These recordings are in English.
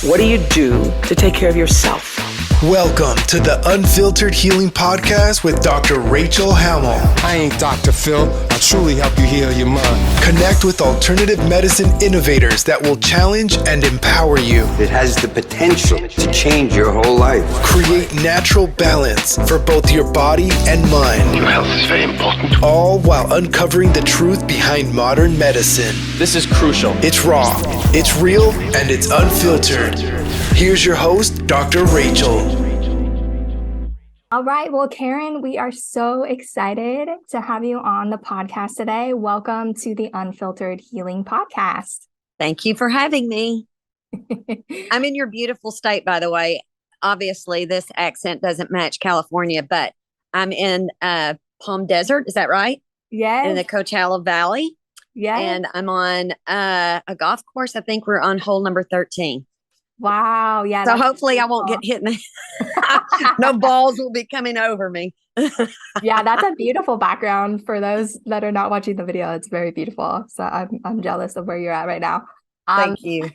What do you do to take care of yourself? Welcome to the Unfiltered Healing Podcast with Dr. Rachel Hamill. I ain't Dr. Phil. I'll truly help you heal your mind. Connect with alternative medicine innovators that will challenge and empower you. It has the potential to change your whole life. Create natural balance for both your body and mind. Your health is very important. All while uncovering the truth behind modern medicine. This is crucial. It's raw, it's real, and it's unfiltered. Here's your host, Dr. Rachel. All right. Well, Karen, we are so excited to have you on the podcast today. Welcome to the Unfiltered Healing Podcast. Thank you for having me. I'm in your beautiful state, by the way. Obviously, this accent doesn't match California, but I'm in Palm Desert. Is that right? Yes. In the Coachella Valley. Yes. And I'm on a golf course. I think we're on hole number 13. Wow. Yeah. So hopefully I won't get hit. No balls will be coming over me. Yeah, that's a beautiful background for those that are not watching the video. It's very beautiful. So I'm jealous of where you're at right now. Thank you.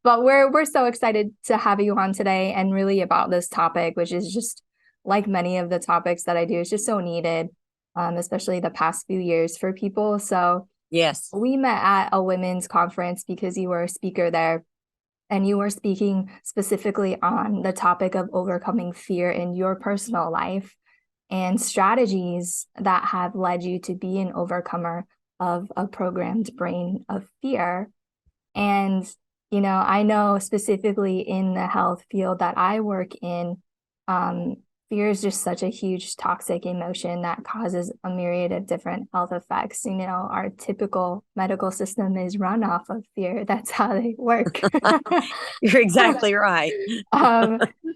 But we're so excited to have you on today and really about this topic, which is just like many of the topics that I do, it's just so needed, especially the past few years for people. So yes, we met at a women's conference because you were a speaker there. And you were speaking specifically on the topic of overcoming fear in your personal life and strategies that have led you to be an overcomer of a programmed brain of fear. And, you know, I know specifically in the health field that I work in, fear is just such a huge toxic emotion that causes a myriad of different health effects. You know, our typical medical system is run off of fear. That's how they work. You're exactly right.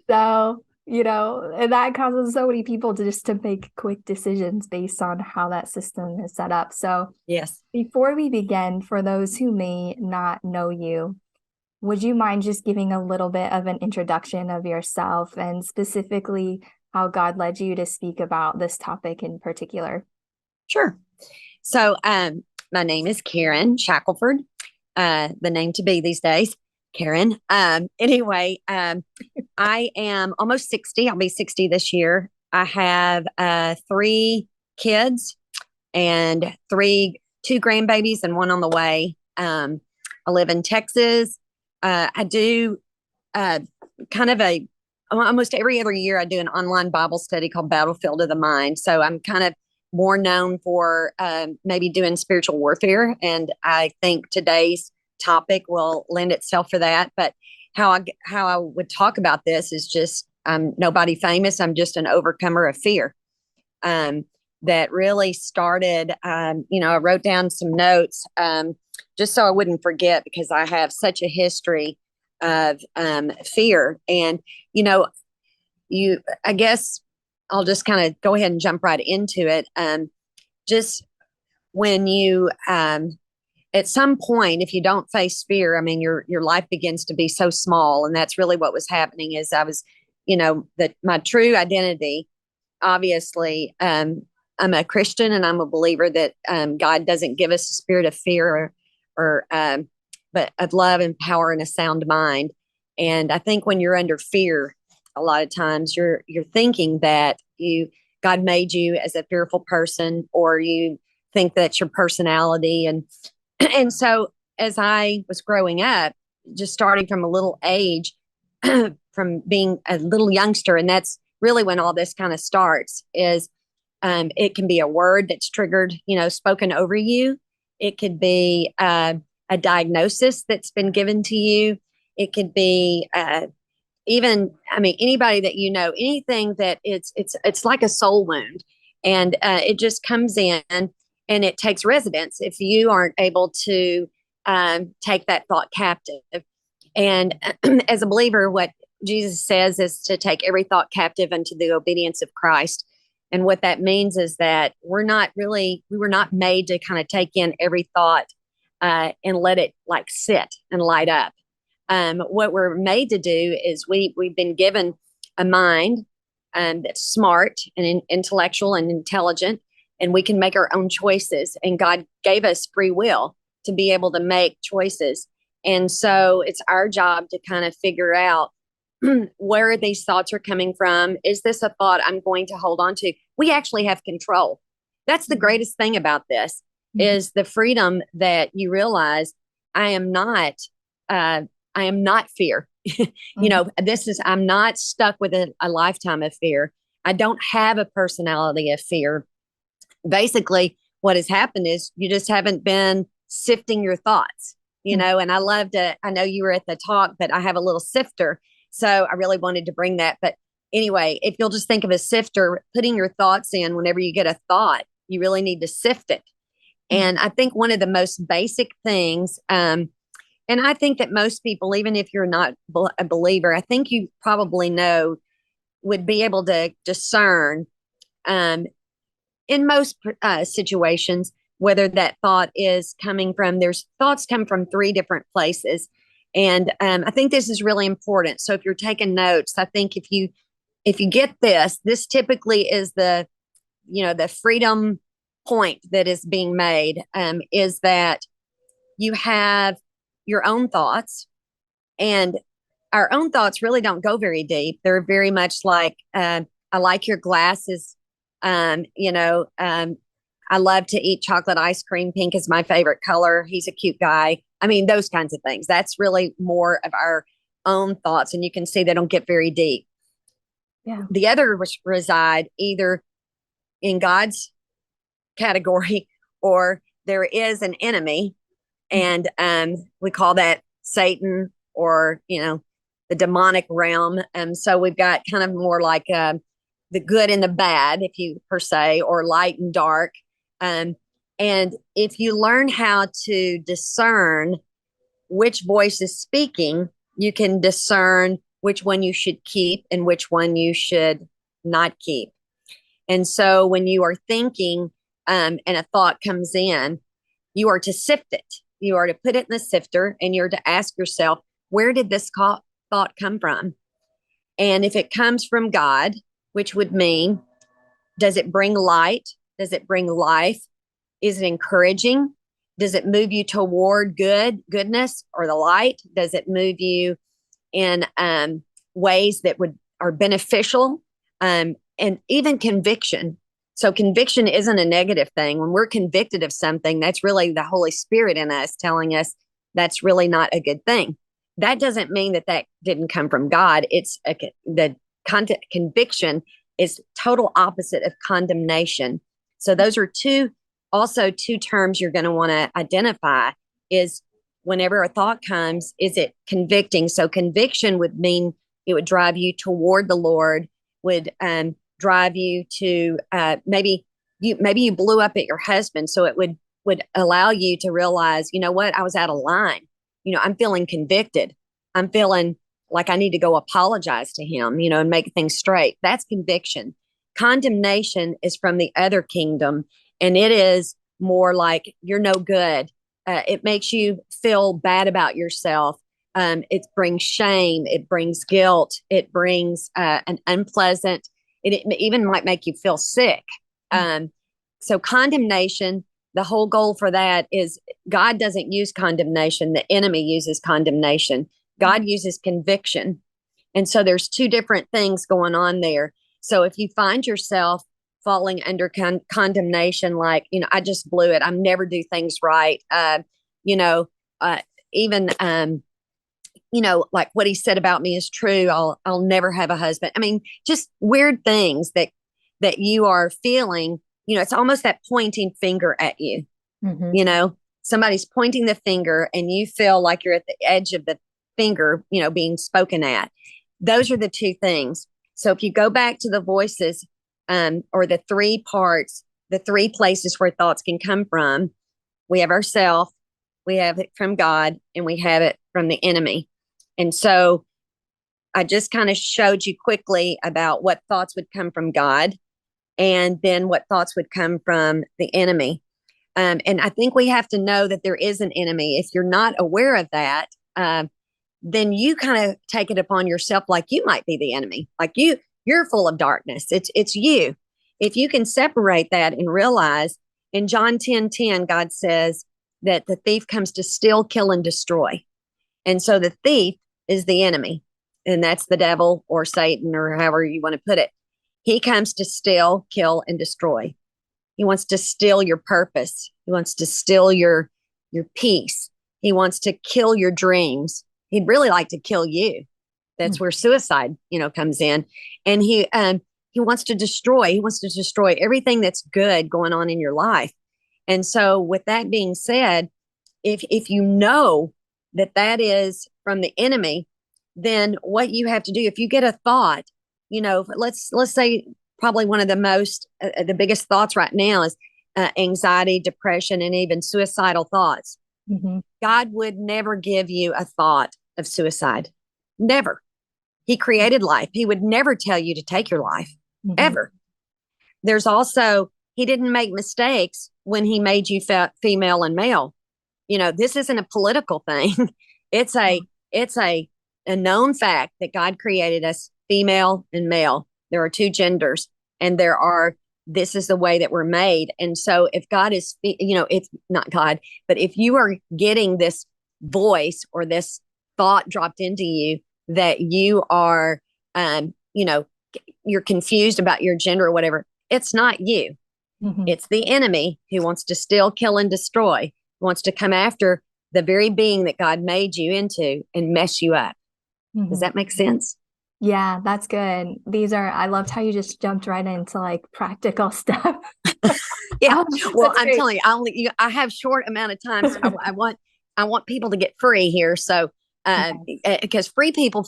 So, you know, and that causes so many people to make quick decisions based on how that system is set up. So yes, before we begin, for those who may not know you, would you mind just giving a little bit of an introduction of yourself and specifically how God led you to speak about this topic in particular? Sure. So my name is Karen Shackelford, the name to be these days, Karen. Anyway, I am almost 60. I'll be 60 this year. I have 3 kids and 2 grandbabies and 1 on the way. I live in Texas. I do almost every other year I do an online Bible study called Battlefield of the Mind. So I'm kind of more known for maybe doing spiritual warfare. And I think today's topic will lend itself for that. But how I would talk about this is just, I'm nobody famous. I'm just an overcomer of fear. That really started, I wrote down some notes just so I wouldn't forget, because I have such a history of fear. And, I guess I'll just kind of go ahead and jump right into it. Just when you, at some point, if you don't face fear, I mean, your life begins to be so small. And that's really what was happening. Is I was, my true identity, obviously, I'm a Christian and I'm a believer that God doesn't give us a spirit of fear but of love and power and a sound mind. And I think when you're under fear, a lot of times you're thinking that God made you as a fearful person, or you think that's your personality. And so as I was growing up, just starting from a little age, from being a little youngster, and that's really when all this kind of starts, is it can be a word that's triggered, spoken over you. It could be a diagnosis that's been given to you. It could be anybody that anything that it's like a soul wound, and it just comes in and it takes residence if you aren't able to take that thought captive. And as a believer, what Jesus says is to take every thought captive unto the obedience of Christ. And what that means is that we were not made to kind of take in every thought and let it like sit and light up. What we're made to do is we've been given a mind that's smart and intellectual and intelligent, and we can make our own choices. And God gave us free will to be able to make choices. And so it's our job to kind of figure out where these thoughts are coming from. Is this a thought I'm going to hold on to? We actually have control. That's the greatest thing about this, is the freedom that you realize I am not fear. I'm not stuck with a lifetime of fear. I don't have a personality of fear. Basically, what has happened is you just haven't been sifting your thoughts, and I know you were at the talk, but I have a little sifter. So I really wanted to bring that. But anyway, if you'll just think of a sifter, putting your thoughts in whenever you get a thought, you really need to sift it. And I think one of the most basic things, and I think that most people, even if you're not a believer, I think you probably would be able to discern in most situations whether that thought is coming from, there's thoughts come from three different places. And I think this is really important. So if you're taking notes, I think if you get this typically is the freedom point that is being made, is that you have your own thoughts, and our own thoughts really don't go very deep. They're very much like, I like your glasses. I love to eat chocolate ice cream. Pink is my favorite color. He's a cute guy. I mean, those kinds of things. That's really more of our own thoughts. And you can see they don't get very deep. Yeah. The other reside either in God's category, or there is an enemy. And we call that Satan, or, the demonic realm. So we've got kind of more like the good and the bad, if you per se, or light and dark. And if you learn how to discern which voice is speaking, you can discern which one you should keep and which one you should not keep. And so when you are thinking and a thought comes in, you are to sift it. You are to put it in the sifter, and you're to ask yourself, where did this thought come from? And if it comes from God, which would mean, does it bring light? Does it bring life? Is it encouraging? Does it move you toward goodness, or the light? Does it move you in ways that are beneficial? And even conviction. So conviction isn't a negative thing. When we're convicted of something, that's really the Holy Spirit in us telling us that's really not a good thing. That doesn't mean that didn't come from God. It's the conviction is total opposite of condemnation. So those are two terms you're going to want to identify. Is whenever a thought comes, is it convicting? So conviction would mean it would drive you toward the Lord, would drive you to maybe you blew up at your husband. So it would allow you to realize, you know what, I was out of line. I'm feeling convicted. I'm feeling like I need to go apologize to him, and make things straight. That's conviction. Condemnation is from the other kingdom, and it is more like you're no good. It makes you feel bad about yourself. It brings shame. It brings guilt. It brings an unpleasant, it even might make you feel sick. So condemnation, the whole goal for that is God doesn't use condemnation. The enemy uses condemnation. God uses conviction. And so there's two different things going on there. So if you find yourself falling under condemnation, like, I just blew it, I never do things right. Even like what he said about me is true. I'll never have a husband. I mean, just weird things that you are feeling, it's almost that pointing finger at you. Somebody's pointing the finger and you feel like you're at the edge of the finger, being spoken at. Those are the two things. So if you go back to the voices, or the three parts, the three places where thoughts can come from, we have ourself, we have it from God, and we have it from the enemy. And so I just kind of showed you quickly about what thoughts would come from God, and then what thoughts would come from the enemy. And I think we have to know that there is an enemy. If you're not aware of that, then you kind of take it upon yourself like you might be the enemy, like you're full of darkness. It's you. If you can separate that and realize, in John 10:10, God says that the thief comes to steal, kill, and destroy. And so the thief is the enemy, and that's the devil or Satan or however you want to put it. He comes to steal, kill, and destroy. He wants to steal your purpose. He wants to steal your peace. He wants to kill your dreams. He'd really like to kill you. That's where suicide, comes in. And he wants to destroy. He wants to destroy everything that's good going on in your life. And so with that being said, if you know that is from the enemy, then what you have to do, if you get a thought, let's say probably one of the biggest thoughts right now is anxiety, depression, and even suicidal thoughts. Mm-hmm. God would never give you a thought of suicide. Never. He created life. He would never tell you to take your life, ever. There's also, he didn't make mistakes when he made you female and male. This isn't a political thing. It's a known fact that God created us female and male. There are two genders, and this is the way that we're made. And so if God is, it's not God, but if you are getting this voice or this thought dropped into you that you are, you're confused about your gender or whatever, it's not you. Mm-hmm. It's the enemy who wants to steal, kill, and destroy, wants to come after the very being that God made you into and mess you up. Mm-hmm. Does that make sense? Yeah, that's good. I loved how you just jumped right into like practical stuff. Yeah. Well, I'm great. telling you, I have short amount of time. So I want people to get free here. So, because free people,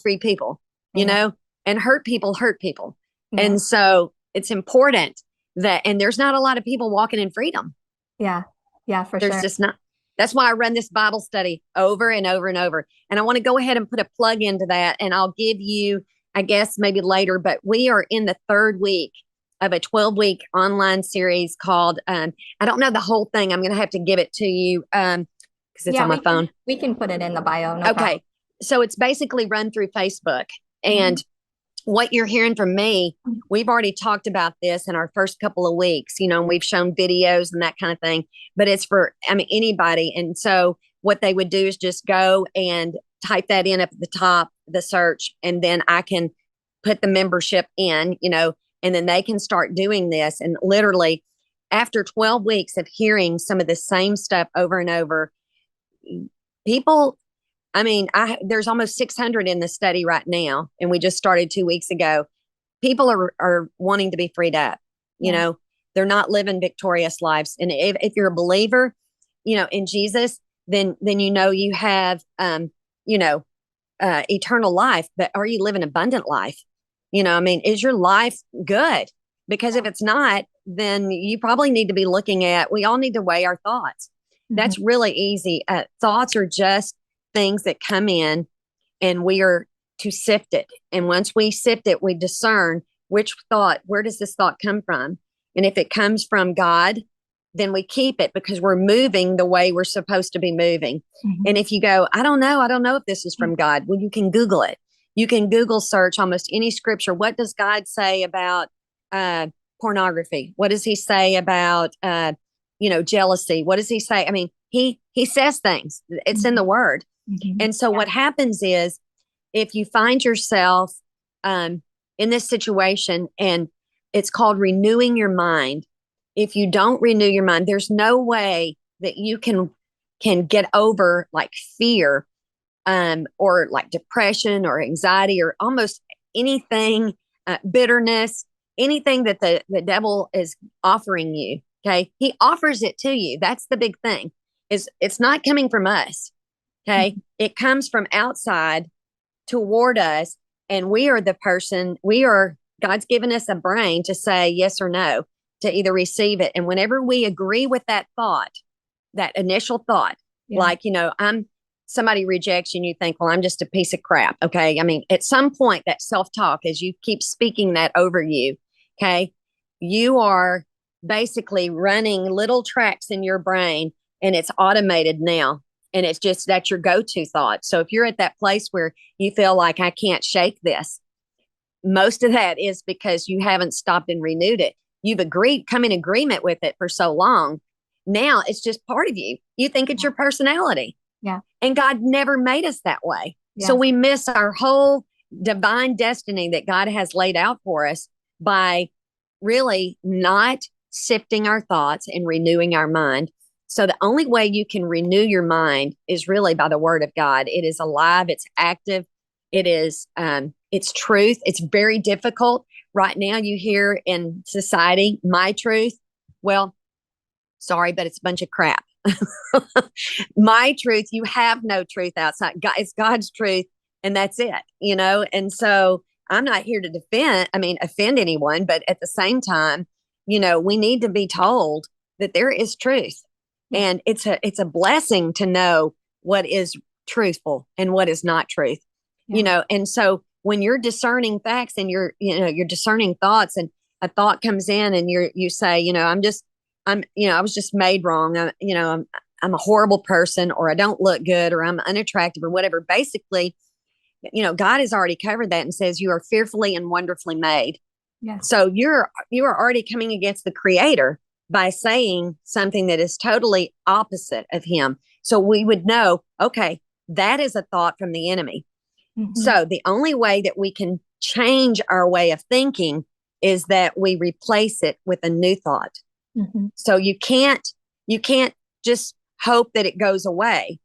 and hurt people. Yeah. And so it's important and there's not a lot of people walking in freedom. Yeah. Yeah, for There's sure. just not. That's why I run this Bible study over and over and over. And I want to go ahead and put a plug into that. And I'll give you, I guess, maybe later, but we are in the third week of a 12-week online series called, I don't know the whole thing. I'm going to have to give it to you because it's on my phone. We can put it in the bio. No Okay. problem. So it's basically run through Facebook. And what you're hearing from me, we've already talked about this in our first couple of weeks, and we've shown videos and that kind of thing, but it's for, anybody. And so what they would do is just go and type that in up at the top, the search, and then I can put the membership in, and then they can start doing this. And literally after 12 weeks of hearing some of the same stuff over and over, people, there's almost 600 in the study right now, and we just started 2 weeks ago. People are wanting to be freed up. They're not living victorious lives. And if you're a believer, in Jesus, then you have, eternal life. But are you living abundant life? Is your life good? Because if it's not, then you probably need to be looking at. We all need to weigh our thoughts. That's really easy. Thoughts are just things that come in, and we are to sift it. And once we sift it, we discern where does this thought come from? And if it comes from God, then we keep it because we're moving the way we're supposed to be moving. And if you go, I don't know if this is from God, well, you can Google it. You can Google search almost any scripture. What does God say about pornography? What does he say about, jealousy? What does he say? He says things. It's in the word. And so what happens is if you find yourself in this situation, and it's called renewing your mind. If you don't renew your mind, there's no way that you can get over like fear or like depression or anxiety or almost anything, bitterness, anything that the devil is offering you. Okay. He offers it to you. That's the big thing. It's not coming from us. Okay. It comes from outside toward us. And we are God's given us a brain to say yes or no, to either receive it. And whenever we agree with that thought, that initial thought, like, somebody rejects you and you think, well, I'm just a piece of crap. Okay. At some point that self-talk, as you keep speaking that over you, okay, you are basically running little tracks in your brain, and it's automated now. And it's just, that's your go-to thought. So if you're at that place where you feel like I can't shake this, most of that is because you haven't stopped and renewed it. You've come in agreement with it for so long. Now it's just part of you. You think it's your personality. Yeah. And God never made us that way. Yeah. So we miss our whole divine destiny that God has laid out for us by really not sifting our thoughts and renewing our mind. So the only way you can renew your mind is really by the word of God. It is alive, it's active, it's truth. It's very difficult. Right now you hear in society, my truth. Well, sorry, but it's a bunch of crap. My truth, you have no truth outside. God, it's God's truth, and that's it, And so I'm not here to offend anyone, but at the same time, we need to be told that there is truth. And it's a blessing to know what is truthful and what is not truth, And so when you're discerning facts and you're discerning thoughts, and a thought comes in and you say, I was just made wrong. I'm a horrible person, or I don't look good, or I'm unattractive, or whatever. Basically, God has already covered that and says you are fearfully and wonderfully made. Yes. So you are already coming against the Creator by saying something that is totally opposite of Him. So we would know, okay, that is a thought from the enemy. Mm-hmm. So the only way that we can change our way of thinking is that we replace it with a new thought. Mm-hmm. So you can't just hope that it goes away.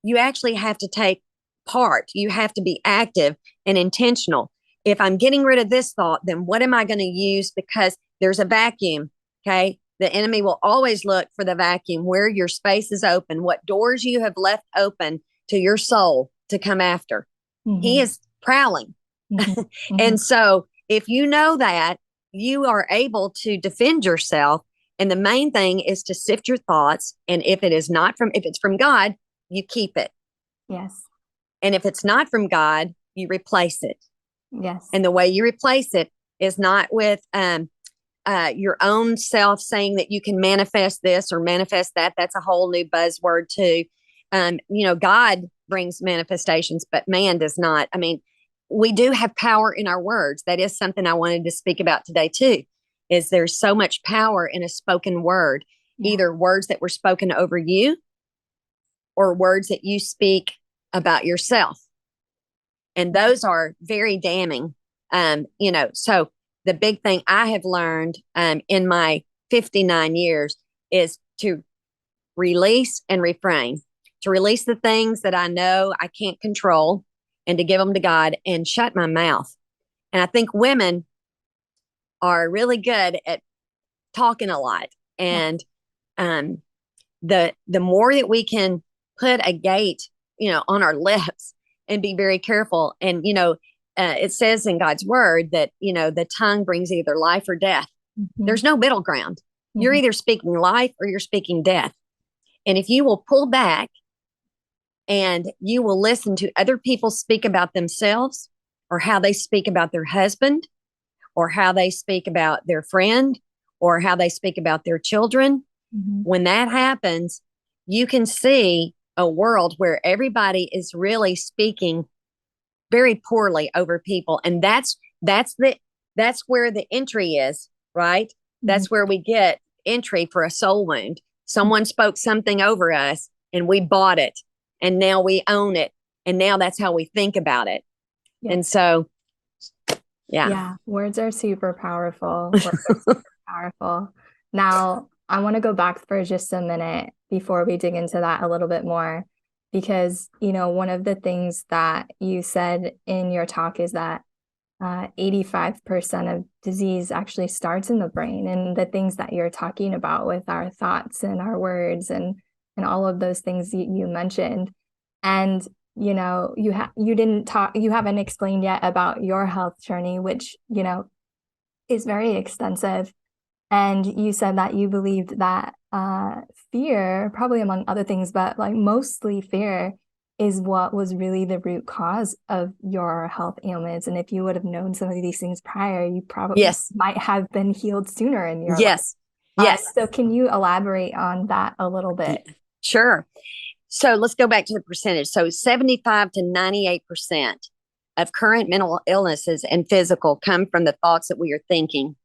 You actually have to take part. You have to be active and intentional. If I'm getting rid of this thought, then what am I going to use? Because there's a vacuum. Okay. The enemy will always look for the vacuum where your space is open, what doors you have left open to your soul to come after. Mm-hmm. He is prowling. Mm-hmm. Mm-hmm. And so if you know that, you are able to defend yourself. And the main thing is to sift your thoughts. And if it's from God, you keep it. Yes. And if it's not from God, you replace it. Yes. And the way you replace it is not with your own self saying that you can manifest this or manifest that. That's a whole new buzzword too. God brings manifestations, but man does not. I mean, we do have power in our words. That is something I wanted to speak about today too, is there's so much power in a spoken word, either words that were spoken over you or words that you speak about yourself. And those are very damning. So the big thing I have learned in my 59 years is to release and refrain, to release the things that I know I can't control and to give them to God and shut my mouth. And I think women are really good at talking a lot. And the more that we can put a gate, on our lips and be very careful. And, it says in God's word that, the tongue brings either life or death. Mm-hmm. There's no middle ground. Mm-hmm. You're either speaking life or you're speaking death. And if you will pull back and you will listen to other people speak about themselves or how they speak about their husband or how they speak about their friend or how they speak about their children, when that happens, you can see a world where everybody is really speaking very poorly over people. And that's where the entry is, right? Mm-hmm. That's where we get entry for a soul wound. Someone spoke something over us and we bought it and now we own it. And now that's how we think about it. Yep. And so, yeah, words are super powerful. Powerful. Now, I want to go back for just a minute before we dig into that a little bit more, because, one of the things that you said in your talk is that 85% of disease actually starts in the brain, and the things that you're talking about with our thoughts and our words and all of those things you mentioned. And, you haven't explained yet about your health journey, which, is very extensive. And you said that you believed that fear, probably among other things, but like mostly fear, is what was really the root cause of your health ailments. And if you would have known some of these things prior, you probably might have been healed sooner in your life. Yes. So can you elaborate on that a little bit? Sure. So let's go back to the percentage. So 75 to 98% of current mental illnesses and physical come from the thoughts that we are thinking,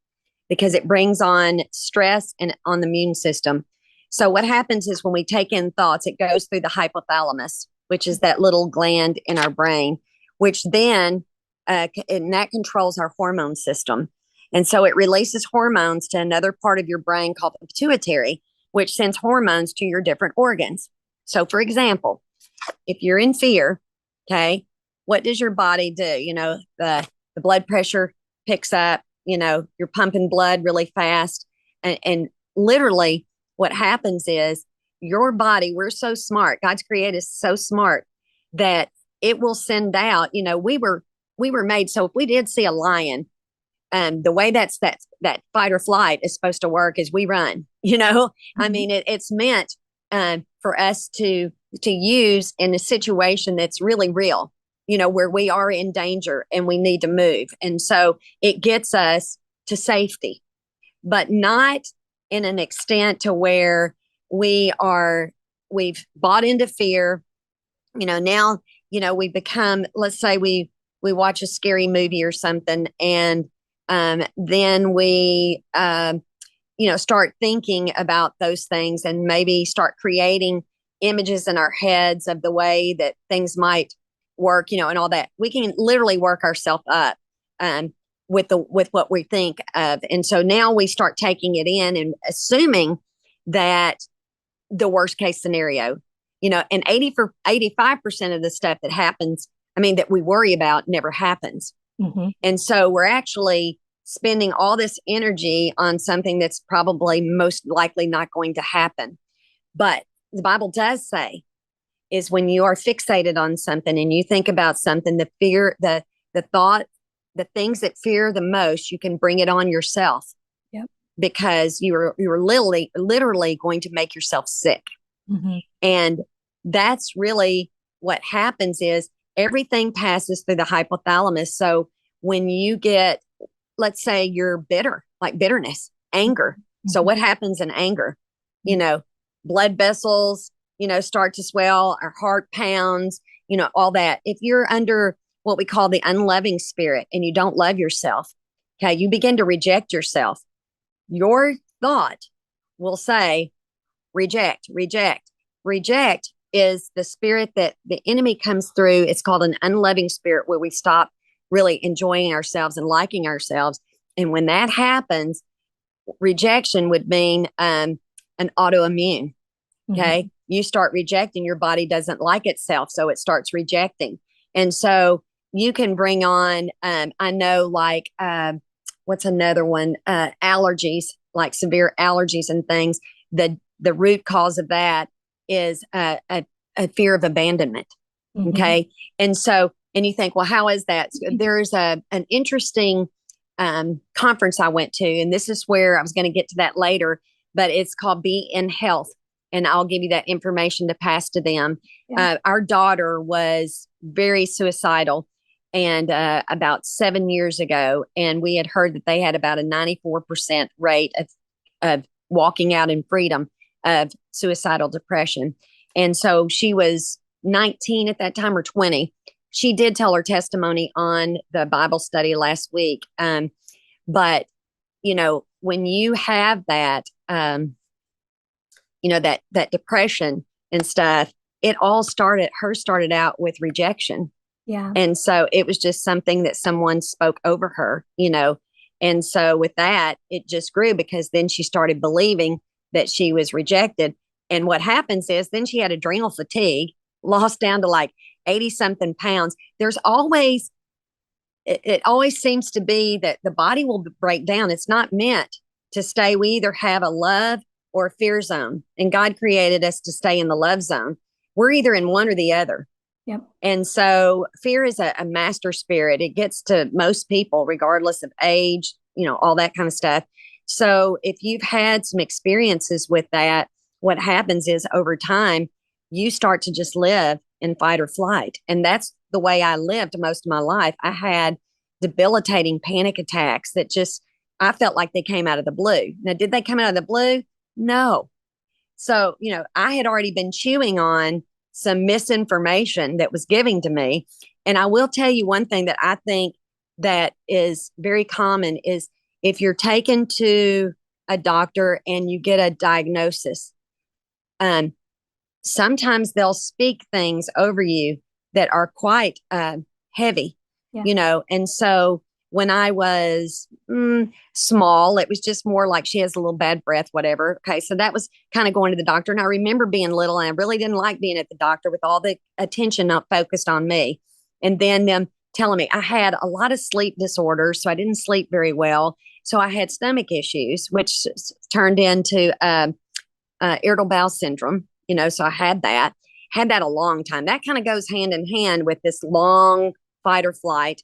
because it brings on stress and on the immune system. So what happens is when we take in thoughts, it goes through the hypothalamus, which is that little gland in our brain, which then and that controls our hormone system. And so it releases hormones to another part of your brain called the pituitary, which sends hormones to your different organs. So, for example, if you're in fear, okay, what does your body do? The blood pressure picks up, you're pumping blood really fast. And literally what happens is your body, we're so smart. God's created us so smart that it will send out, we were made. So if we did see a lion, the way that fight or flight is supposed to work is we run, Mm-hmm. I mean, it's meant for us to use in a situation that's really real, where we are in danger and we need to move. And so it gets us to safety, but not in an extent to where we've bought into fear. Now, we become, let's say we watch a scary movie or something, and then we, start thinking about those things and maybe start creating images in our heads of the way that things might work, and all that. We can literally work ourselves up with what we think of. And so now we start taking it in and assuming that the worst case scenario, and 85% of the stuff that happens, that we worry about never happens. Mm-hmm. And so we're actually spending all this energy on something that's probably most likely not going to happen. But the Bible does say is when you are fixated on something and you think about something, the fear, the thought, the things that fear the most, you can bring it on yourself. Yep. Because you're literally going to make yourself sick. Mm-hmm. And that's really what happens is everything passes through the hypothalamus. So when you get, let's say you're bitter, like bitterness, anger. Mm-hmm. So what happens in anger? Blood vessels, start to swell, our heart pounds, all that. If you're under what we call the unloving spirit and you don't love yourself, okay, you begin to reject yourself. Your thought will say, reject, reject. Reject is the spirit that the enemy comes through. It's called an unloving spirit, where we stop really enjoying ourselves and liking ourselves. And when that happens, rejection would mean an autoimmune. Okay. Mm-hmm. You start rejecting, your body doesn't like itself, so it starts rejecting. And so you can bring on, I know, like, what's another one? Allergies, like severe allergies and things. The root cause of that is a fear of abandonment. Mm-hmm. Okay. And so, and you think, well, how is that? So there's an interesting conference I went to, and this is where I was going to get to that later, but it's called Be in Health. And I'll give you that information to pass to them. Yeah. Our daughter was very suicidal and about 7 years ago. And we had heard that they had about a 94% rate of walking out in freedom of suicidal depression. And so she was 19 at that time, or 20. She did tell her testimony on the Bible study last week. But, when you have that, that depression and stuff, it all started out with rejection. Yeah. And so it was just something that someone spoke over her, and so with that, it just grew, because then she started believing that she was rejected. And what happens is then she had adrenal fatigue, lost down to like 80 something pounds. There's always, it always seems to be that the body will break down. It's not meant to stay. We either have a love or a fear zone, and God created us to stay in the love zone. We're either in one or the other. Yep. And so fear is a master spirit. It gets to most people, regardless of age, all that kind of stuff. So if you've had some experiences with that, what happens is over time, you start to just live in fight or flight. And that's the way I lived most of my life. I had debilitating panic attacks that I felt like they came out of the blue. Now, did they come out of the blue? No. So, I had already been chewing on some misinformation that was given to me. And I will tell you one thing that I think that is very common is if you're taken to a doctor and you get a diagnosis, sometimes they'll speak things over you that are quite heavy, and so when I was small, it was just more like she has a little bad breath, whatever. Okay. So that was kind of going to the doctor. And I remember being little and I really didn't like being at the doctor with all the attention not focused on me. And then them telling me I had a lot of sleep disorders. So I didn't sleep very well. So I had stomach issues, which turned into irritable bowel syndrome, so I had that a long time. That kind of goes hand in hand with this long fight or flight,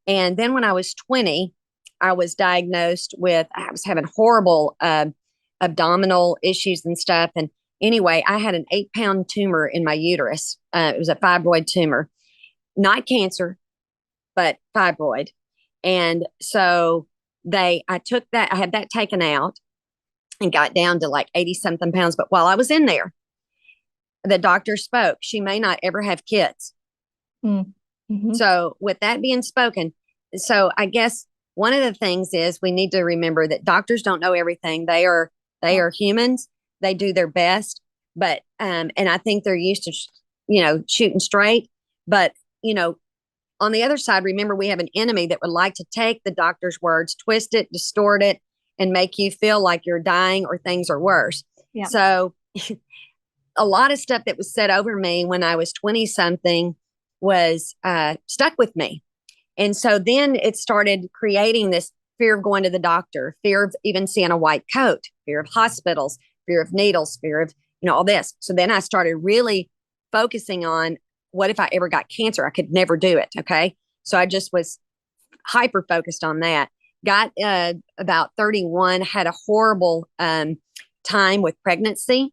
And then when I was 20, I was diagnosed with, I was having horrible abdominal issues and stuff. And anyway, I had an 8-pound tumor in my uterus. It was a fibroid tumor, not cancer, but fibroid. And so I had that taken out and got down to like 80 something pounds. But while I was in there, the doctor spoke, she may not ever have kids. Mm-hmm. So with that being spoken, so I guess one of the things is we need to remember that doctors don't know everything. They are humans. They do their best, but, and I think they're used to, shooting straight, but, on the other side, remember we have an enemy that would like to take the doctor's words, twist it, distort it, and make you feel like you're dying or things are worse. Yeah. So a lot of stuff that was said over me when I was 20 something was stuck with me. And so then it started creating this fear of going to the doctor, fear of even seeing a white coat, fear of hospitals, fear of needles, fear of, all this. So then I started really focusing on what if I ever got cancer? I could never do it. Okay. So I just was hyper focused on that. Got about 31, had a horrible time with pregnancy.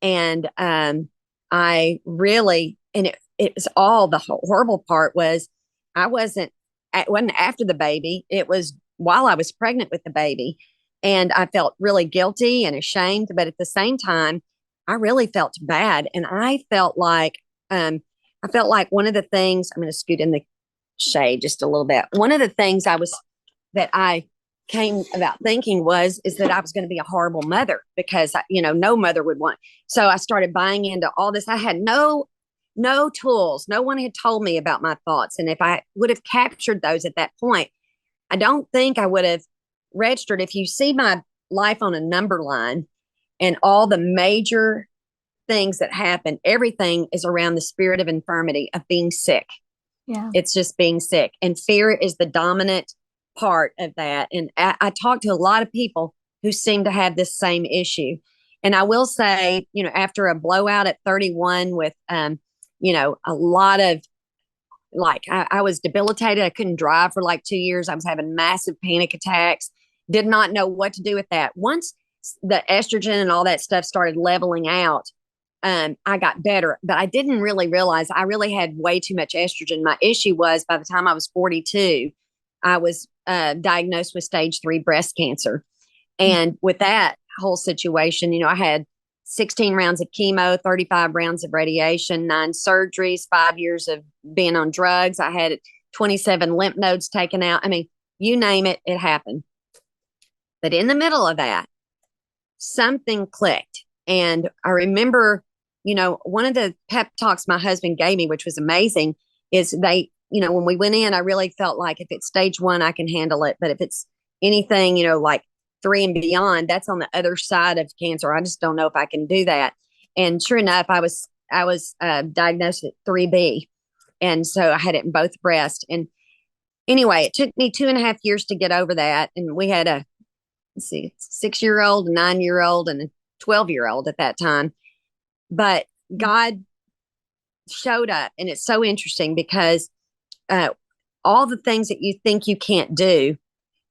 And I really, and it was all the horrible part was it wasn't after the baby. It was while I was pregnant with the baby. And I felt really guilty and ashamed. But at the same time, I really felt bad. And I felt like one of the things, I'm going to scoot in the shade just a little bit. One of the things that I came about thinking is that I was going to be a horrible mother because, no mother would want. So I started buying into all this. I had no tools. No one had told me about my thoughts. And if I would have captured those at that point, I don't think I would have registered. If you see my life on a number line and all the major things that happen, everything is around the spirit of infirmity, of being sick. Yeah. It's just being sick. And fear is the dominant part of that. And I talked to a lot of people who seem to have this same issue. And I will say, after a blowout at 31 with, a lot of I was debilitated. I couldn't drive for like 2 years. I was having massive panic attacks. Did not know what to do with that. Once the estrogen and all that stuff started leveling out, I got better, but I didn't really realize I really had way too much estrogen. My issue was by the time I was 42, I was diagnosed with stage 3 breast cancer. And with that whole situation, I had 16 rounds of chemo, 35 rounds of radiation, 9 surgeries, 5 years of being on drugs. I had 27 lymph nodes taken out. I mean, you name it, it happened. But in the middle of that, something clicked. And I remember, one of the pep talks my husband gave me, which was amazing, is when we went in, I really felt like if it's stage 1, I can handle it. But if it's anything, like 3 and beyond, that's on the other side of cancer. I just don't know if I can do that. And sure enough, I was diagnosed at 3B. And so I had it in both breasts. And anyway, it took me 2.5 years to get over that. And we had a 6-year-old, a 9-year-old, and a 12-year-old at that time. But God showed up. And it's so interesting because all the things that you think you can't do,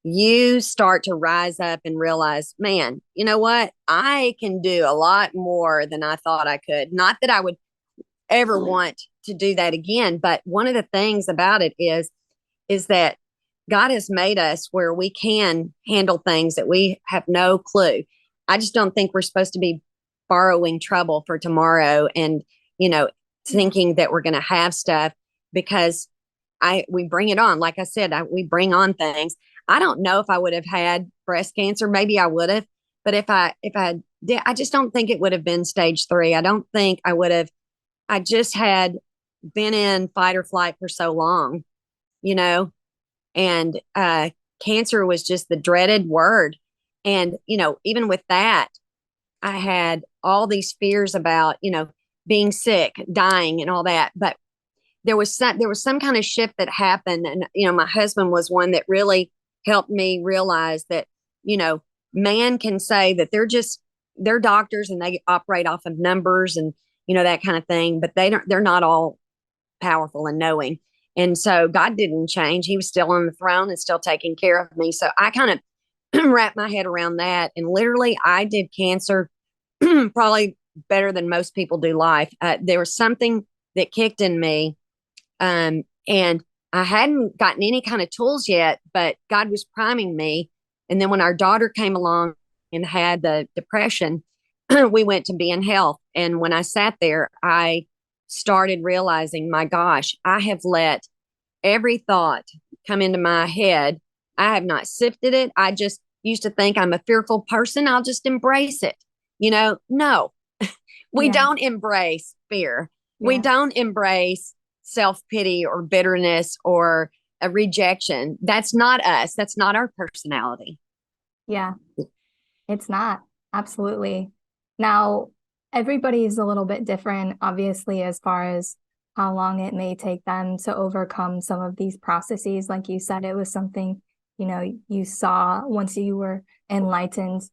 you start to rise up and realize, man, you know what? I can do a lot more than I thought I could. Not that I would ever want to do that again. But one of the things about it is that God has made us where we can handle things that we have no clue. I just don't think we're supposed to be borrowing trouble for tomorrow and, thinking that we're going to have stuff because we bring it on. Like I said, we bring on things. I don't know if I would have had breast cancer. Maybe I would have, but if I I just don't think it would have been stage 3. I don't think I would have. I just had been in fight or flight for so long, you know, and cancer was just the dreaded word. And, even with that, I had all these fears about, being sick, dying and all that. But there was some kind of shift that happened. And, my husband was one that really helped me realize that, man can say that they're doctors and they operate off of numbers and, that kind of thing, but they're not all powerful and knowing. And so God didn't change. He was still on the throne and still taking care of me. So I kind of wrapped my head around that. And literally I did cancer probably better than most people do life. There was something that kicked in me. And I hadn't gotten any kind of tools yet, but God was priming me. And then when our daughter came along and had the depression, we went to Be in Health. And when I sat there, I started realizing, my gosh, I have let every thought come into my head. I have not sifted it. I just used to think I'm a fearful person. I'll just embrace it. No, we don't embrace fear. We don't embrace self-pity or bitterness or a rejection. That's not us. That's not our personality. Yeah, it's not. Absolutely. Now, everybody is a little bit different, obviously, as far as how long it may take them to overcome some of these processes. Like you said, it was something, you saw once you were enlightened,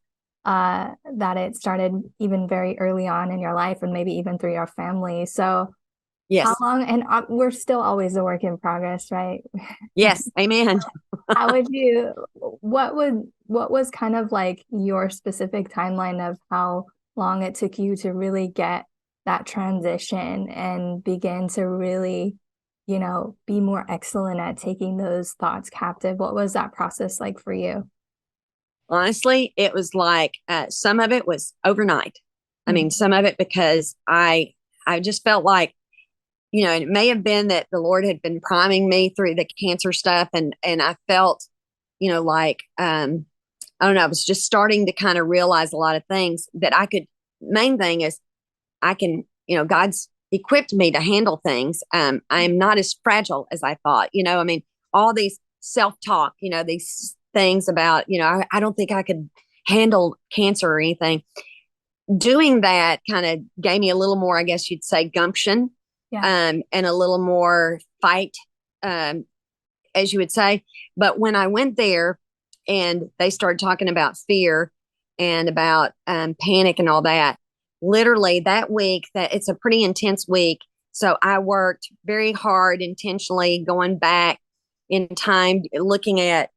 that it started even very early on in your life and maybe even through your family. So Yes. how long, and we're still always a work in progress, right? Yes. Amen. What was kind of like your specific timeline of how long it took you to really get that transition and begin to really, be more excellent at taking those thoughts captive? What was that process like for you? Honestly, it was like some of it was overnight. I mean, some of it because I just felt like, it may have been that the Lord had been priming me through the cancer stuff. And I felt, like, I don't know, I was just starting to kind of realize a lot of things that main thing is I can, God's equipped me to handle things. I am not as fragile as I thought, I mean, all these self-talk, these things about, I don't think I could handle cancer or anything. Doing that kind of gave me a little more, I guess you'd say, gumption. And a little more fight, as you would say. But when I went there and they started talking about fear and about panic and all that, literally that week, that it's a pretty intense week. So I worked very hard, intentionally going back in time, looking at,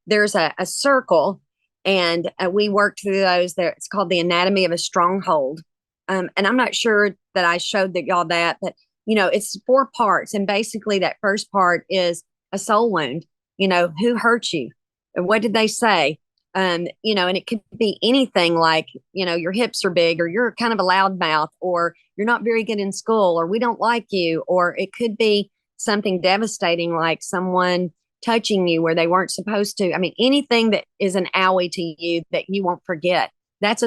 there's a circle, and we worked through those there. It's called the anatomy of a stronghold. And I'm not sure that I showed y'all that, but, it's 4 parts. And basically that first part is a soul wound. Who hurt you? What did they say? And it could be anything like, your hips are big, or you're kind of a loud mouth, or you're not very good in school, or we don't like you. Or it could be something devastating like someone touching you where they weren't supposed to. I mean, anything that is an owie to you that you won't forget, that's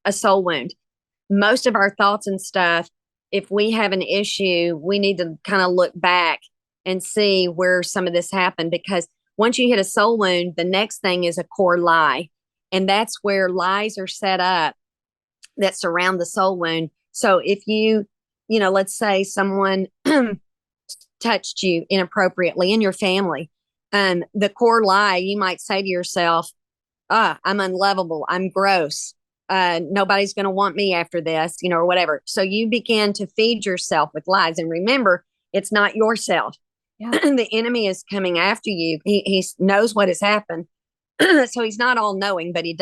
a soul wound. Most of our thoughts and stuff, if we have an issue, we need to kind of look back and see where some of this happened, because once you hit a soul wound, the next thing is a core lie. And that's where lies are set up that surround the soul wound. So if let's say someone touched you inappropriately in your family, the core lie, you might say to yourself, I'm unlovable, I'm gross. Nobody's going to want me after this, or whatever. So you begin to feed yourself with lies. And remember, it's not yourself. Yeah. The enemy is coming after you. He knows what has happened. So he's not all knowing, but he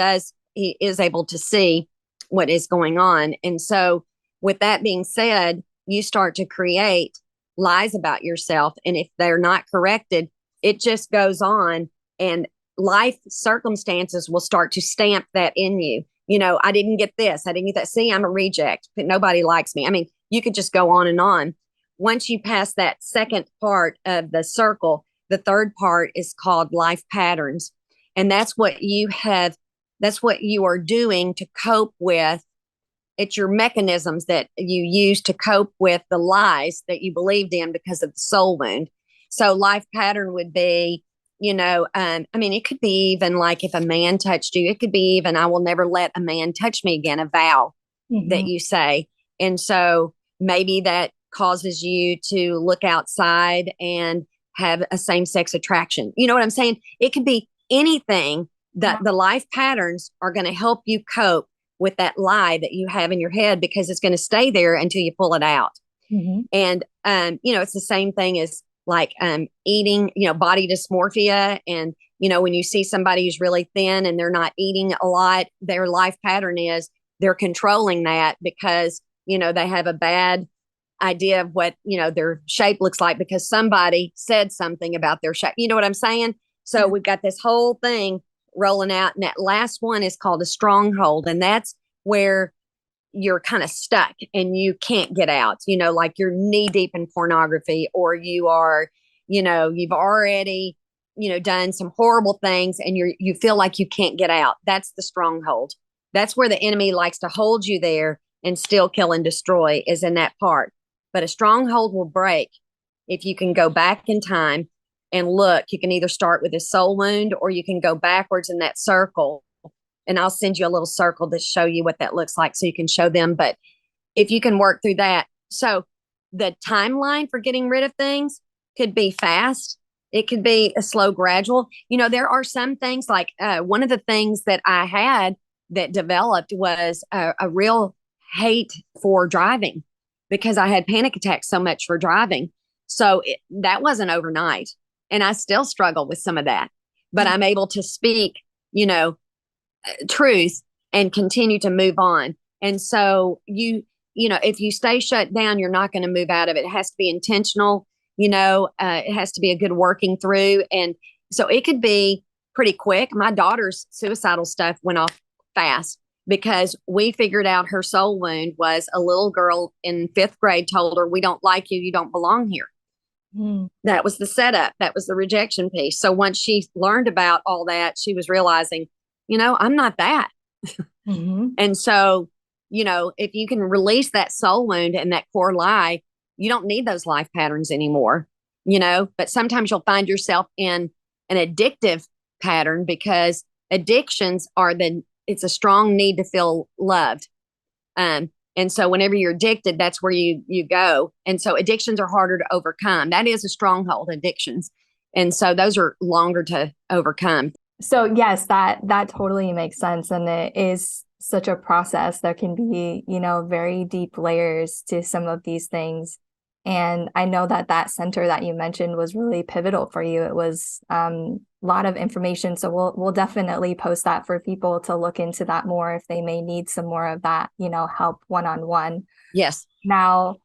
is able to see what is going on. And so with that being said, you start to create lies about yourself. And if they're not corrected, it just goes on, and life circumstances will start to stamp that in you. I didn't get this. I didn't get that. See, I'm a reject, but nobody likes me. I mean, you could just go on and on. Once you pass that second part of the circle, the third part is called life patterns. And that's what you have That's what you are doing to cope with. It's your mechanisms that you use to cope with the lies that you believed in because of the soul wound. So life pattern would be, I mean, it could be even like if a man touched you, it could be even, I will never let a man touch me again, a vow that you say. And so maybe that causes you to look outside and have a same-sex attraction. You know what I'm saying? It could be anything that the life patterns are going to help you cope with that lie that you have in your head, because it's going to stay there until you pull it out. And, it's the same thing as like eating, body dysmorphia. And, when you see somebody who's really thin and they're not eating a lot, their life pattern is they're controlling that because, they have a bad idea of what, their shape looks like because somebody said something about their shape. You know what I'm saying? So we've got this whole thing rolling out. And that last one is called a stronghold. And that's where you're kind of stuck and you can't get out, like you're knee deep in pornography, or you are, you've already, done some horrible things and you feel like you can't get out. That's the stronghold. That's where the enemy likes to hold you there and still kill and destroy, is in that part. But a stronghold will break if you can go back in time and look. You can either start with a soul wound or you can go backwards in that circle. And I'll send you a little circle to show you what that looks like so you can show them. But if you can work through that. So the timeline for getting rid of things could be fast. It could be a slow, gradual. There are some things like one of the things that I had that developed was a real hate for driving, because I had panic attacks so much for driving. So that wasn't overnight. And I still struggle with some of that. But I'm able to speak, truth and continue to move on. And so if you stay shut down, you're not going to move out of it. It has to be intentional. It has to be a good working through. And so it could be pretty quick. My daughter's suicidal stuff went off fast because we figured out her soul wound was a little girl in 5th grade told her, "We don't like you. You don't belong here." That was the setup. That was the rejection piece. So once she learned about all that, she was realizing, I'm not that. And so, if you can release that soul wound and that core lie, you don't need those life patterns anymore, but sometimes you'll find yourself in an addictive pattern because addictions it's a strong need to feel loved. And so whenever you're addicted, that's where you go. And so addictions are harder to overcome. That is a stronghold, addictions. And so those are longer to overcome. So yes, that totally makes sense. And it is such a process. There can be, very deep layers to some of these things. And I know that center that you mentioned was really pivotal for you. It was a lot of information. So we'll definitely post that for people to look into that more if they may need some more of that, help one-on-one. Yes. Now,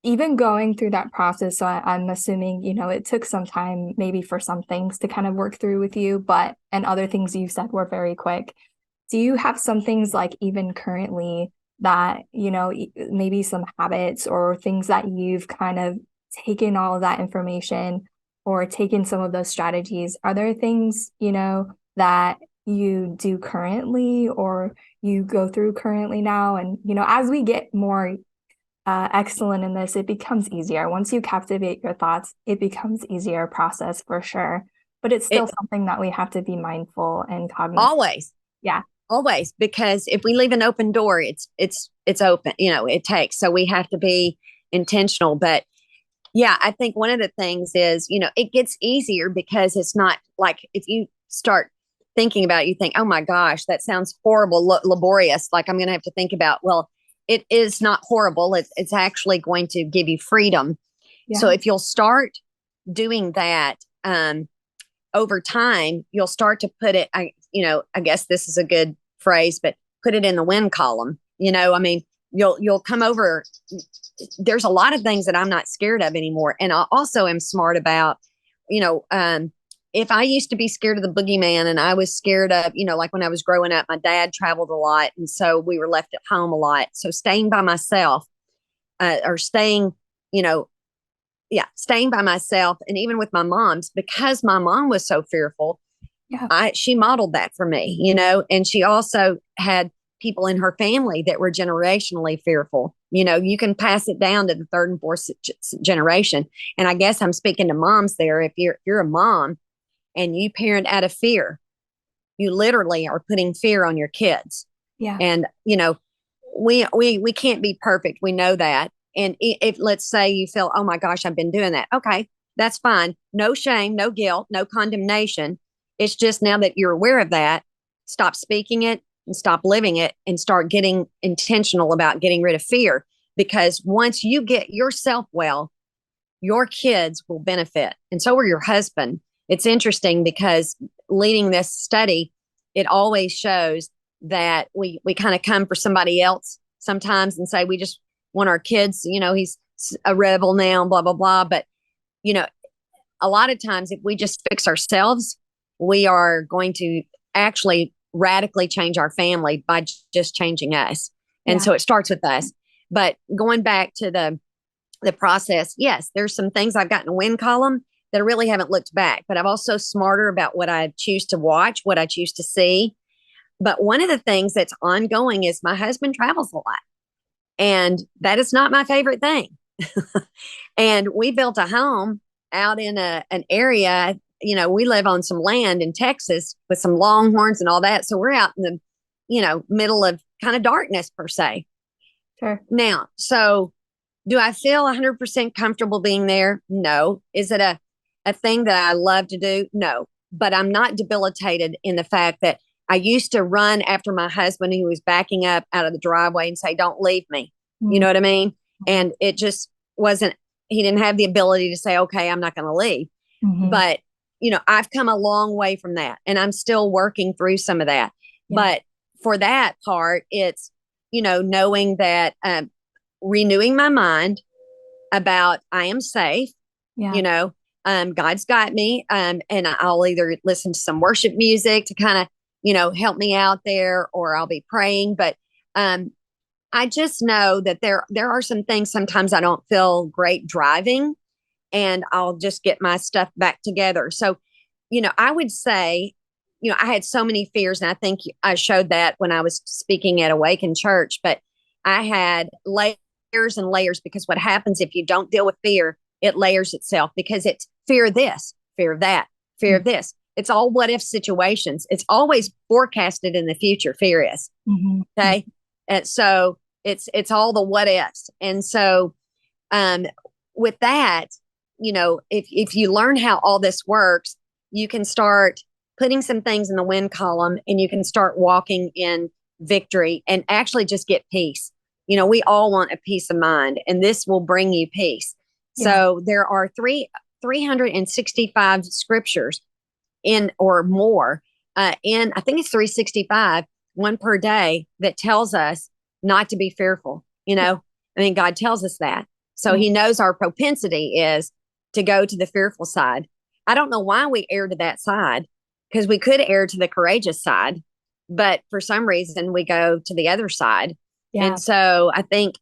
even going through that process, so I'm assuming, it took some time maybe for some things to kind of work through with you, and other things you said were very quick. Do you have some things like even currently that, maybe some habits or things that you've kind of taken all of that information or taken some of those strategies? Are there things, that you do currently or you go through currently now? And, as we get more excellent in this, it becomes easier. Once you captivate your thoughts, it becomes easier process for sure. But it's still something that we have to be mindful and cognizant. Always. Yeah. Always. Because if we leave an open door, it's open, it takes. So we have to be intentional. But yeah, I think one of the things is, it gets easier because it's not like if you start thinking about it, you think, oh my gosh, that sounds horrible, laborious. Like I'm going to have to think about, well, it is not horrible. It's actually going to give you freedom. Yeah. So if you'll start doing that, over time, you'll start to put it, I guess this is a good phrase, but put it in the win column. You'll come over. There's a lot of things that I'm not scared of anymore. And I also am smart about, if I used to be scared of the boogeyman and I was scared of, like when I was growing up, my dad traveled a lot. And so we were left at home a lot. So staying by myself or staying by myself. And even with my mom's, because my mom was so fearful, She modeled that for me, and she also had people in her family that were generationally fearful. You can pass it down to the third and fourth generation. And I guess I'm speaking to moms there. If you're a mom and you parent out of fear, you literally are putting fear on your kids. Yeah. And, we can't be perfect. We know that. And if let's say you feel, oh my gosh, I've been doing that. Okay, that's fine. No shame, no guilt, no condemnation. It's just now that you're aware of that, stop speaking it and stop living it and start getting intentional about getting rid of fear. Because once you get yourself well, your kids will benefit. And so will your husband. It's interesting because leading this study, it always shows that we kind of come for somebody else sometimes and say, we just want our kids, he's a rebel now, blah, blah, blah. But, a lot of times if we just fix ourselves, we are going to actually radically change our family by just changing us. And so it starts with us. But going back to the process, yes, there's some things I've got in a win column that I really haven't looked back, but I'm also smarter about what I choose to watch, what I choose to see. But one of the things that's ongoing is my husband travels a lot, and that is not my favorite thing. And we built a home out in an area, we live on some land in Texas with some longhorns and all that. So we're out in the, middle of kind of darkness per se. Sure. Now, so do I feel 100% comfortable being there? No. Is it a thing that I love to do? No. But I'm not debilitated in the fact that I used to run after my husband who was backing up out of the driveway and say, don't leave me. Mm-hmm. You know what I mean? And it just wasn't, he didn't have the ability to say, okay, I'm not going to leave. Mm-hmm. But, I've come a long way from that, and I'm still working through some of that. Yeah. But for that part, it's, knowing that, renewing my mind about I am safe, God's got me. And I'll either listen to some worship music to kind of, help me out there, or I'll be praying. But I just know that there are some things sometimes I don't feel great driving, and I'll just get my stuff back together. So, I would say, I had so many fears, and I think I showed that when I was speaking at Awaken Church, but I had layers and layers, because what happens if you don't deal with fear, it layers itself, because it's fear of this, fear of that, fear of this. It's all what if situations. It's always forecasted in the future. Fear is. Mm-hmm. Okay. And so it's all the what ifs. And so, with that, if you learn how all this works, you can start putting some things in the win column, and you can start walking in victory and actually just get peace. We all want a peace of mind, and this will bring you peace. Yeah. So there are 365 scriptures in or more I think it's 365, one per day, that tells us not to be fearful. God tells us that. So he knows our propensity is to go to the fearful side. I don't know why we err to that side, because we could err to the courageous side, but for some reason we go to the other side. Yeah. And so I think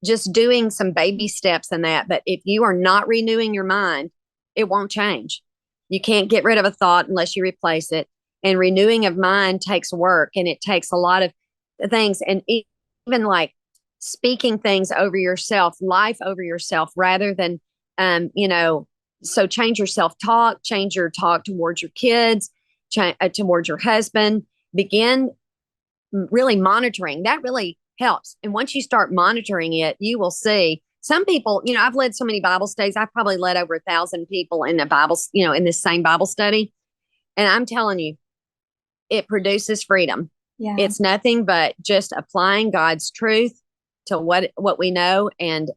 just doing some baby steps in that. But if you are not renewing your mind, it won't change. You can't get rid of a thought unless you replace it. And renewing of mind takes work, and it takes a lot of things. And even like speaking things over yourself, life over yourself, rather than, so change your self-talk, change your talk towards your kids, towards your husband, begin really monitoring. That really helps. And once you start monitoring it, you will see some people, I've led so many Bible studies. I've probably led over 1,000 people in the Bible, in this same Bible study. And I'm telling you, it produces freedom. Yeah. It's nothing but just applying God's truth to what we know. And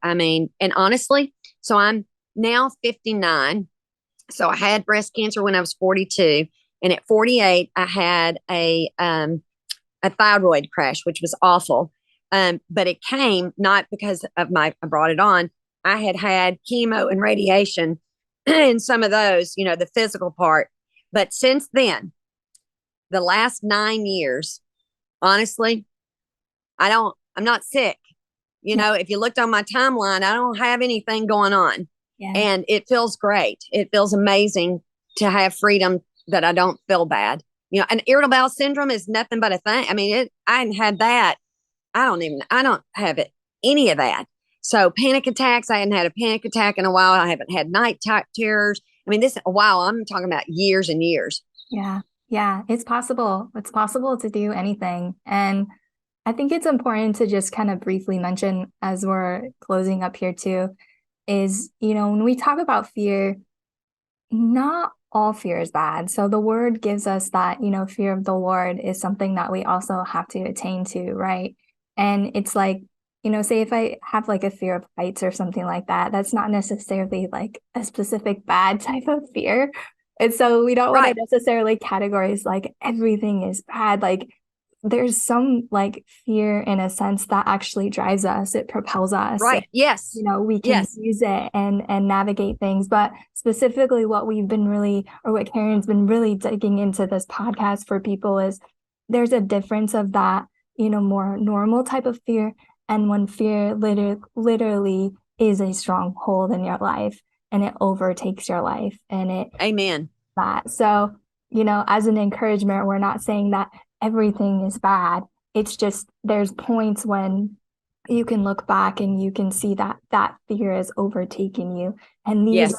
honestly, so I'm now 59. So I had breast cancer when I was 42. And at 48, I had a thyroid crash, which was awful. But it came not because of I brought it on. I had chemo and radiation and some of those, the physical part. But since then, the last 9 years, honestly, I'm not sick. If you looked on my timeline, I don't have anything going on. Yeah. And it feels great. It feels amazing to have freedom that I don't feel bad. And irritable bowel syndrome is nothing but a thing. I mean, I hadn't had that. I don't have it, any of that. So panic attacks, I hadn't had a panic attack in a while. I haven't had night terrors. I mean, this a while, I'm talking about years and years. Yeah. Yeah. It's possible. It's possible to do anything. And I think it's important to just kind of briefly mention as we're closing up here too, is, when we talk about fear, not all fear is bad. So the word gives us that, fear of the Lord is something that we also have to attain to, right? And it's like, say if I have like a fear of heights or something like that, that's not necessarily like a specific bad type of fear. And so we don't want to necessarily categorize like everything is bad. Like there's some like fear in a sense that actually drives us. It propels us. Right. Yes. We can use it and navigate things. But specifically what we've been really, or what Karen's been really digging into this podcast for people is there's a difference of that, more normal type of fear. And when fear literally is a stronghold in your life and it overtakes your life and it. Amen. That. So, as an encouragement, we're not saying that everything is bad. It's just there's points when you can look back and you can see that fear is overtaking you. And these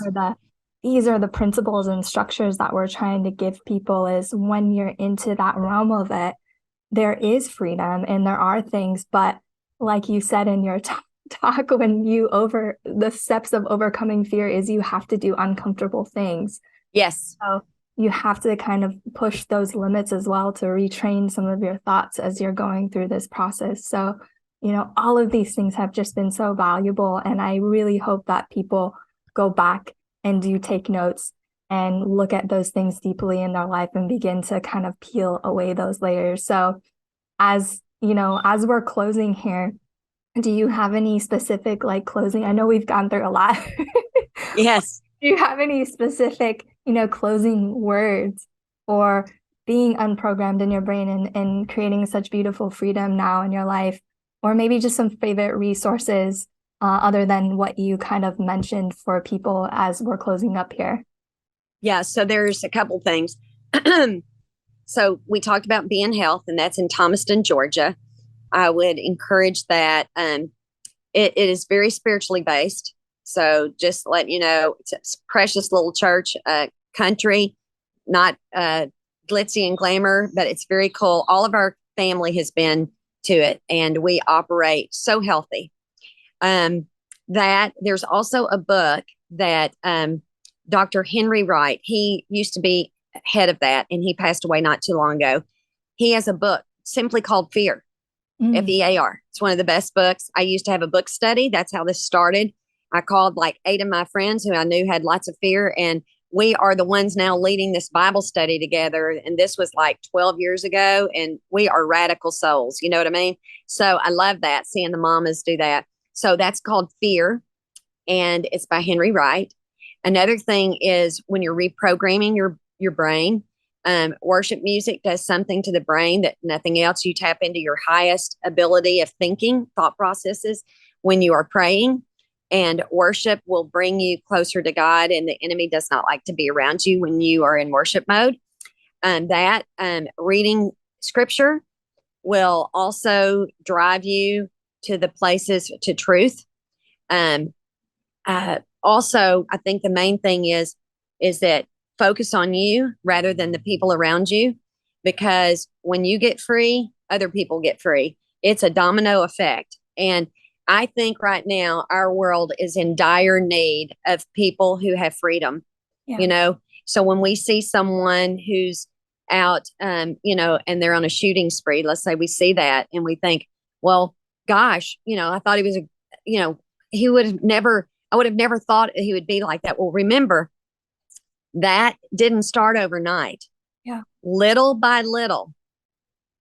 are the principles and structures that we're trying to give people is when you're into that realm of it, there is freedom and there are things, but like you said in your talk, when the steps of overcoming fear is you have to do uncomfortable things. Yes. So you have to kind of push those limits as well to retrain some of your thoughts as you're going through this process. So, all of these things have just been so valuable. And I really hope that people go back and do take notes and look at those things deeply in their life and begin to kind of peel away those layers. So as we're closing here, do you have any specific like closing? I know we've gone through a lot. Yes. Do you have any specific, closing words or being unprogrammed in your brain and creating such beautiful freedom now in your life? Or maybe just some favorite resources other than what you kind of mentioned for people as we're closing up here? Yeah. So there's a couple things. So we talked about Be in Health, and that's in Thomaston, Georgia. I would encourage that. It is very spiritually based. So just let you know, it's a precious little church, country, not glitzy and glamour, but it's very cool. All of our family has been to it, and we operate so healthy. That there's also a book that Dr. Henry Wright, he used to be head of that, and he passed away not too long ago. He has a book simply called Fear, Fear. It's one of the best books. I used to have a book study. That's how this started. I called like 8 of my friends who I knew had lots of fear, and we are the ones now leading this Bible study together. And this was like 12 years ago, and we are radical souls. You know what I mean? So I love that, seeing the mamas do that. So that's called Fear, and it's by Henry Wright. Another thing is when you're reprogramming your brain, worship music does something to the brain that nothing else. You tap into your highest ability of thinking, thought processes when you are praying. And worship will bring you closer to God, and the enemy does not like to be around you when you are in worship mode. Reading scripture will also drive you to the places to truth. Also, I think the main thing is that focus on you rather than the people around you, because when you get free, other people get free. It's a domino effect. And I think right now our world is in dire need of people who have freedom, So when we see someone who's out, and they're on a shooting spree, let's say we see that and we think, well, gosh, I thought he was, he would have never, I would have never thought he would be like that. Well, remember, that didn't start overnight. Yeah. Little by little,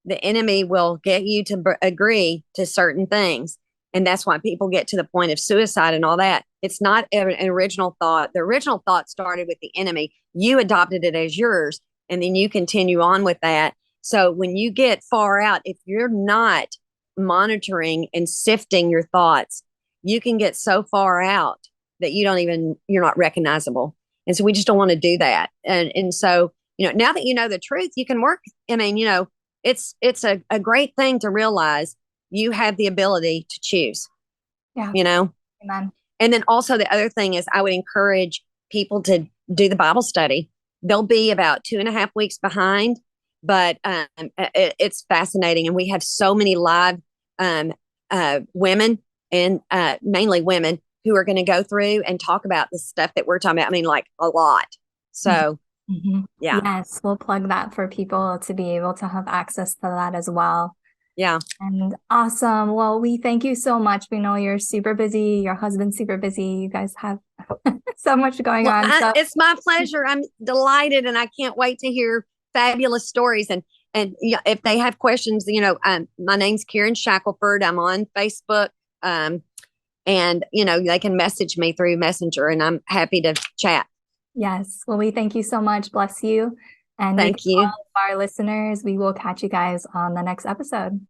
the enemy will get you to agree to certain things. And that's why people get to the point of suicide and all that. It's not an original thought. The original thought started with the enemy. You adopted it as yours, and then you continue on with that. So when you get far out, if you're not monitoring and sifting your thoughts, you can get so far out that you're not recognizable. And so we just don't want to do that. And so now that you know the truth, you can work. I mean, it's a great thing to realize you have the ability to choose, Yeah. Amen. And then also the other thing is I would encourage people to do the Bible study. They'll be about 2.5 weeks behind, but it's fascinating. And we have so many live women and mainly women who are going to go through and talk about the stuff that we're talking about. I mean, like a lot. So, yeah. Yes, we'll plug that for people to be able to have access to that as well. Yeah. And awesome. Well, we thank you so much. We know you're super busy. Your husband's super busy. You guys have so much going on. So it's my pleasure. I'm delighted, and I can't wait to hear fabulous stories. And if they have questions, my name's Karen Shackelford. I'm on Facebook, and they can message me through Messenger, and I'm happy to chat. Yes. Well, we thank you so much. Bless you. And thank you, all of our listeners. We will catch you guys on the next episode.